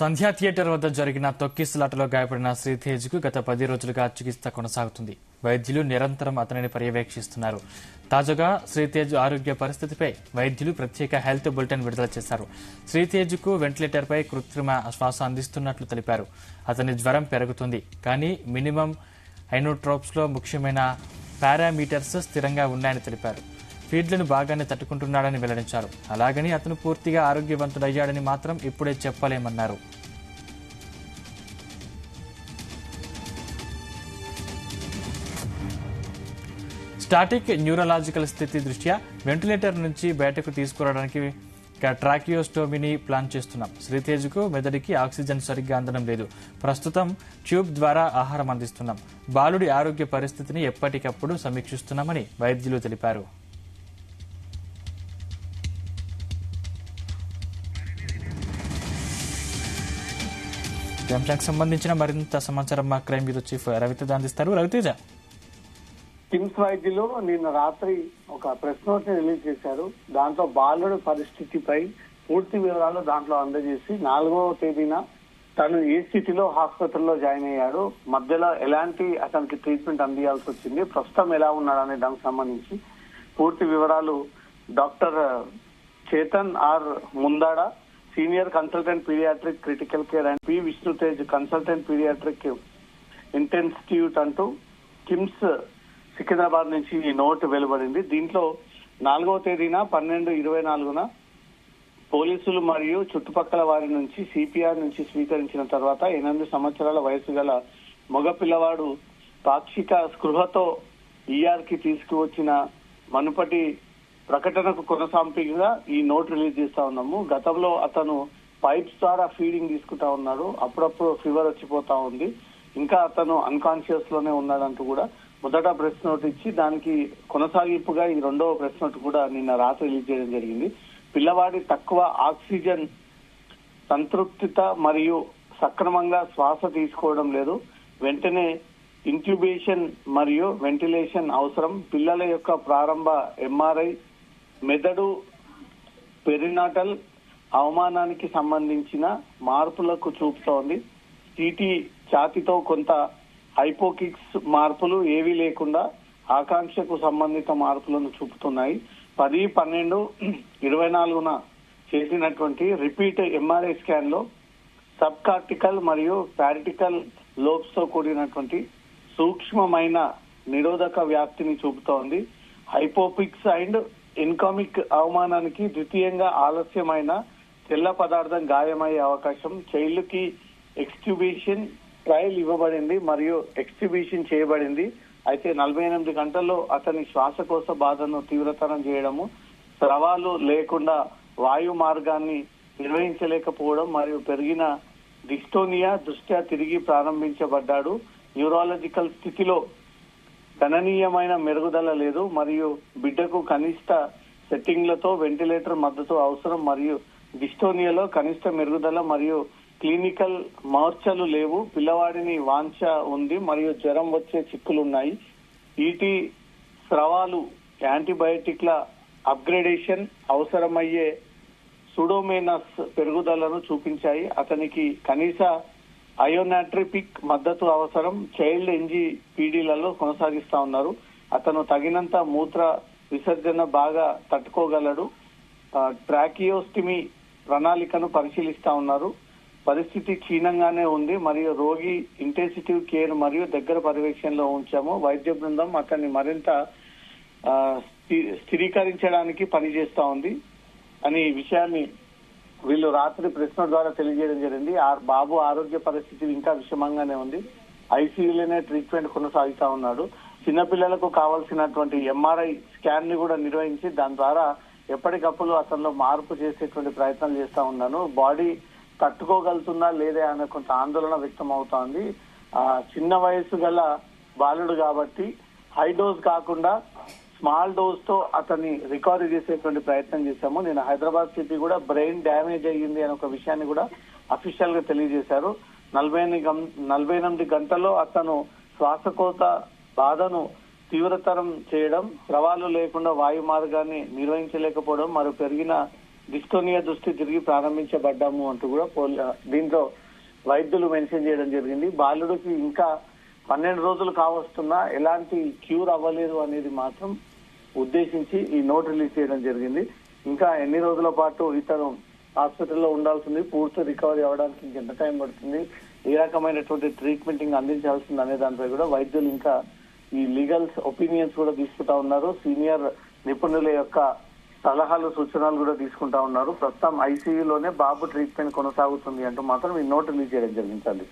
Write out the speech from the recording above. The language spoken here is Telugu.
సంధ్యా థియేటర్ వద్ద జరిగిన తొక్కిసలాటలో గాయపడిన శ్రీతేజ్కు గత 10 రోజులుగా చికిత్స కొనసాగుతుంది. వైద్యులు నిరంతరం అతనిని పర్యవేక్షిస్తున్నారు. తాజాగా శ్రీతేజ్ ఆరోగ్య పరిస్థితిపై వైద్యులు ప్రత్యేక హెల్త్ బులెటిన్ విడుదల చేశారు. శ్రీతేజ్కు వెంటిలేటర్పై కృత్రిమ శ్వాస అందిస్తున్నట్లు తెలిపారు. అతని జ్వరం పెరుగుతుంది, కానీ మినిమం ఐనోట్రోప్స్లో ముఖ్యమైన పారామీటర్స్ స్థిరంగా ఉన్నాయని తెలిపారు. ఫీడ్లను బాగానే తట్టుకుంటున్నాడని వెల్లడించారు. అలాగని అతను పూర్తిగా ఆరోగ్యవంతుడయ్యాడని మాత్రం ఇప్పుడే చెప్పలేమన్నారు. స్టాటిక్ న్యూరలాజికల్ స్థితి దృష్ట్యా వెంటిలేటర్ నుంచి బయటకు తీసుకురావడానికి ట్రాకియోస్టోమీని ప్లాన్ చేస్తున్నాం. శ్రీతేజ్కు మెదడుకి ఆక్సిజన్ సరిగ్గా అందడం లేదు. ప్రస్తుతం ట్యూబ్ ద్వారా ఆహారం అందిస్తున్నాం. బాలుడి ఆరోగ్య పరిస్థితిని ఎప్పటికప్పుడు సమీక్షిస్తున్నామని వైద్యులు తెలిపారు. అంశానికి సంబంధించిన మరింత సమాచారం మా క్రైమ్ బ్యూరో చీఫ్ రవితేజ అందిస్తారు. రవితేజ, కిమ్స్ వైద్యులు నిన్న రాత్రి ఒక ప్రెస్ నోట్ ని రిలీజ్ చేశారు. దాంట్లో బాలుడి పరిస్థితిపై పూర్తి వివరాలు దాంట్లో అందజేసి 4వ తేదీన తను ఏ స్థితిలో హాస్పిటల్లో జాయిన్ అయ్యాడు, మధ్యలో ఎలాంటి అతనికి ట్రీట్మెంట్ అందియాల్సి వచ్చింది, ప్రస్తుతం ఎలా ఉన్నాడనే దానికి సంబంధించి పూర్తి వివరాలు doctor Chetan R Mundada, senior consultant pediatric critical care and P Vishnutej consultant pediatric intensivist అంటూ కిమ్స్ సికింద్రాబాద్ నుంచి ఈ నోట్ వెలువడింది. దీంట్లో 4వ తేదీన 12/24 పోలీసులు మరియు చుట్టుపక్కల వారి నుంచి సిపిఆర్ నుంచి స్వీకరించిన తర్వాత 8 సంవత్సరాల వయసు గల మగ పిల్లవాడు పాక్షిక స్పృహతో ఈఆర్ కి తీసుకువచ్చిన మనుపటి ప్రకటనకు కొనసాంపిగా ఈ నోట్ రిలీజ్ చేస్తా ఉన్నాము. గతంలో అతను పైప్స్ ద్వారా ఫీడింగ్ తీసుకుంటా ఉన్నాడు. అప్పుడప్పుడు ఫీవర్ వచ్చిపోతా ఉంది. ఇంకా అతను అన్కాన్షియస్ లోనే ఉన్నాడంటూ కూడా మొదట ప్రెస్ నోట్ ఇచ్చి దానికి కొనసాగింపుగా ఈ 2వ ప్రెస్ నోట్ కూడా నిన్న రాత్రి రిలీజ్ చేయడం జరిగింది. పిల్లవాడి తక్కువ ఆక్సిజన్ సంతృప్తిత మరియు సక్రమంగా శ్వాస తీసుకోవడం లేదు. వెంటనే ఇంట్యూబేషన్ మరియు వెంటిలేషన్ అవసరం. పిల్లల యొక్క ప్రారంభ ఎంఆర్ఐ మెదడు పెరినాటల్ అవమానానికి సంబంధించిన మార్పులకు చూపుతోంది. టీటీ ఛాతితో కొంత హైపోకిక్స్ మార్పులు ఏవీ లేకుండా ఆకాంక్షకు సంబంధిత మార్పులను చూపుతున్నాయి. 10/12/24 చేసినటువంటి రిపీట్ ఎంఆర్ఐ స్కాన్ లో సబ్ కార్టికల్ మరియు పారిటికల్ లోబ్స్ తో కూడినటువంటి సూక్ష్మమైన నిరోధక వ్యాప్తిని చూపుతోంది. హైపోపిక్స్ అండ్ ఇన్కామిక్ అవమానానికి ద్వితీయంగా ఆలస్యమైన తెల్ల పదార్థం గాయమయ్యే అవకాశం. చైల్డ్ కి ఎక్స్ట్యూబేషన్ ట్రయల్ ఇవ్వబడింది మరియు ఎక్స్ట్యూబేషన్ చేయబడింది. అయితే 48 గంటల్లో అతని శ్వాసకోశ బాధను తీవ్రతరం చేయడము, స్రవాలు లేకుండా వాయు మార్గాన్ని నిర్వహించలేకపోవడం మరియు పెరిగిన డిస్టోనియా దృష్ట్యా తిరిగి ప్రారంభించబడ్డాడు. న్యూరాలజికల్ స్థితిలో గణనీయమైన మెరుగుదల లేదు మరియు బిడ్డకు కనిష్ట సెట్టింగ్లతో వెంటిలేటర్ మద్దతు అవసరం మరియు డిస్టోనియాలో కనిష్ట మెరుగుదల మరియు క్లినికల్ మార్చలు లేవు. పిల్లవాడిని వాంఛ ఉంది మరియు జ్వరం వచ్చే చిక్కులున్నాయి. ఈటీ స్రవాలు యాంటీబయాటిక్ల అప్గ్రేడేషన్ అవసరమయ్యే సుడోమోనాస్ పెరుగుదలను చూపించాయి. అతనికి కనీస అయోనాట్రిపిక్ మద్దతు అవసరం. చైల్డ్ ఎన్జీపీడీలలో కొనసాగిస్తా ఉన్నారు. అతను తగినంత మూత్ర విసర్జన బాగా తట్టుకోగలడు. ట్రాకియోస్టమీ ప్రణాళికను పరిశీలిస్తా ఉన్నారు. పరిస్థితి క్షీణంగానే ఉంది మరియు రోగి ఇంటెన్సిటివ్ కేర్ మరియు దగ్గర పర్యవేక్షణలో ఉంచాము. వైద్య బృందం అతన్ని మరింత స్థిరీకరించడానికి పనిచేస్తా ఉంది అని విషయాన్ని వీళ్ళు రాత్రి ప్రెస్ నోట్ ద్వారా తెలియజేయడం జరిగింది. బాబు ఆరోగ్య పరిస్థితి ఇంకా విషమంగానే ఉంది. ఐసీయూలోనే ట్రీట్మెంట్ కొనసాగుతా ఉన్నాడు. చిన్నపిల్లలకు కావాల్సినటువంటి ఎంఆర్ఐ స్కాన్ ని కూడా నిర్వహించి దాని ద్వారా ఎప్పటికప్పుడు అతనిలో మార్పు చేసేటువంటి ప్రయత్నాలు చేస్తా ఉన్నాను. బాడీ తట్టుకోగలుగుతుందా లేదా అనే కొంత ఆందోళన వ్యక్తం అవుతోంది. చిన్న వయసు గల బాలుడు కాబట్టి హై డోస్ కాకుండా స్మాల్ డోస్ తో అతన్ని రికవరీ చేసేటువంటి ప్రయత్నం చేశాము. నేను హైదరాబాద్ సిటీ కూడా బ్రెయిన్ డ్యామేజ్ అయ్యింది అనే ఒక విషయాన్ని కూడా అఫీషియల్ గా తెలియజేశారు. 48 గంటల్లో అతను శ్వాసకోశ బాధను తీవ్రతరం చేయడం, స్రవాలు లేకుండా వాయు మార్గాన్ని నిర్వహించలేకపోవడం మరియు పెరిగిన డిస్టోనియా దృష్టి తిరిగి ప్రారంభించబడ్డాము అంటూ కూడా దీంట్లో వైద్యులు మెన్షన్ చేయడం జరిగింది. బాలుడికి ఇంకా 12 రోజులు కావస్తున్నా ఎలాంటి క్యూర్ అవ్వలేదు అనేది మాత్రం ఉద్దేశించి ఈ నోట్ రిలీజ్ చేయడం జరిగింది. ఇంకా ఎన్ని రోజుల పాటు ఇతను హాస్పిటల్లో ఉండాల్సింది, పూర్తి రికవరీ అవ్వడానికి ఇంకెంత టైం పడుతుంది, ఏ రకమైనటువంటి ట్రీట్మెంట్ ఇంకా అందించాల్సింది అనే దానిపై కూడా వైద్యులు ఇంకా ఈ లీగల్ ఒపీనియన్స్ కూడా తీసుకుంటా ఉన్నారు. సీనియర్ నిపుణుల యొక్క సలహాలు సూచనలు కూడా తీసుకుంటా ఉన్నారు. ప్రస్తుతం ఐసీయూలోనే బాబు ట్రీట్మెంట్ కొనసాగుతుంది అంటూ మాత్రం ఈ నోట్ రిలీజ్ చేయడం జరిగింది.